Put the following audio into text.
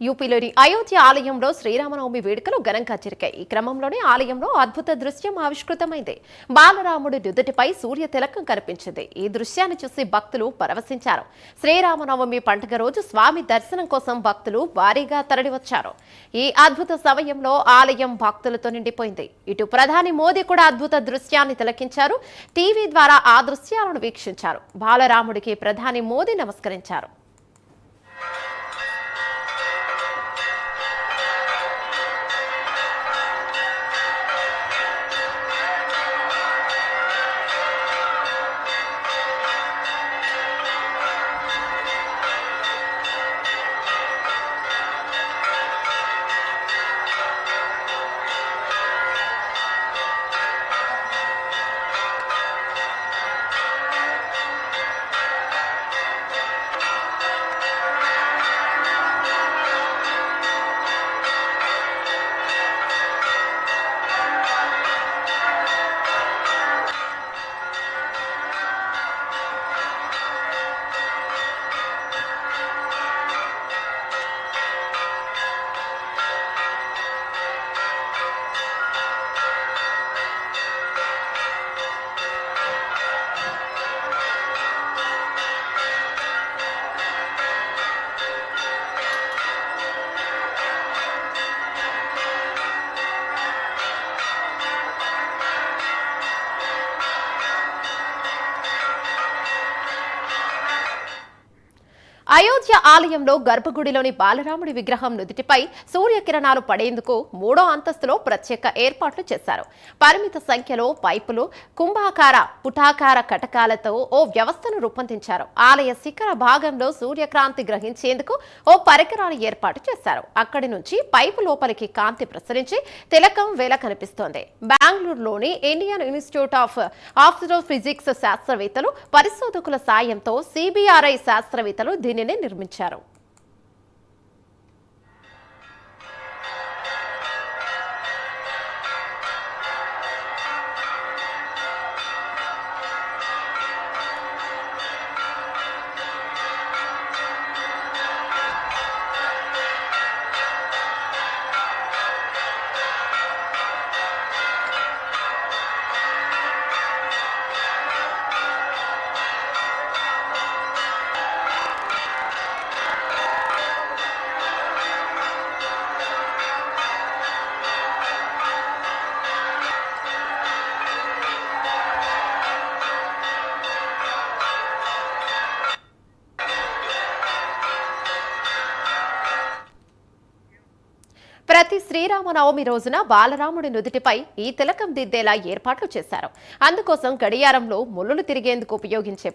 యూపీలోని అయోధ్య ఆలయంలో శ్రీరామనవమి వేడుకలు ఘనంగా జరిగాయి. ఈ క్రమంలోనే ఆలయంలో అద్భుత దృశ్యం ఆవిష్కృతమైంది. బాలరాముడి నుదుటిపై సూర్య తిలకం కనిపించింది. ఈ దృశ్యాన్ని చూసి భక్తులు పరవశించారు. శ్రీరామనవమి పండుగ రోజు స్వామి దర్శనం కోసం భక్తులు భారీగా తరలివచ్చారు. ఈ అద్భుత సమయంలో ఆలయం భక్తులతో నిండిపోయింది. ఇటు ప్రధాని మోదీ కూడా అద్భుత దృశ్యాన్ని తిలకించారు. టీవీ ద్వారా ఆ దృశ్యాలను వీక్షించారు. బాలరాముడికి ప్రధాని మోదీ నమస్కరించారు. అయోధ్య ఆలయంలో గర్భగుడిలోని బాలరాముడి విగ్రహం నుదిటిపై సూర్యకిరణాలు పడేందుకు 3వ అంతస్తులో ప్రత్యేక ఏర్పాట్లు చేశారు. పరిమిత సంఖ్యలో పైపులు, కుంభాకార, పుటాకార కటకాలతో ఓ వ్యవస్థను రూపొందించారు. ఆలయ శిఖర భాగంలో సూర్యకాంతి గ్రహించేందుకు ఓ పరికరాన్ని ఏర్పాటు చేశారు. అక్కడి నుంచి పైపు లోపలికి కాంతి ప్రసరించి తిలకం వేళ కనిపిస్తోంది. బెంగళూరులోని ఇండియన్ ఇన్స్టిట్యూట్ ఆఫ్ ఆస్ట్రోఫిజిక్స్ శాస్త్రవేత్తలు, పరిశోధకుల సాయంతో సిబిఆర్ఐ శాస్త్రవేత్తలు దీనిని నిర్మించారు. ప్రతి శ్రీరామనవమి రోజున బాలరాముడి నుదిటిపై ఈ తిలకం దిద్దేలా ఏర్పాట్లు చేశారు. అందుకోసం గడియారంలో ముళ్ళులు తిరిగేందుకు ఉపయోగించే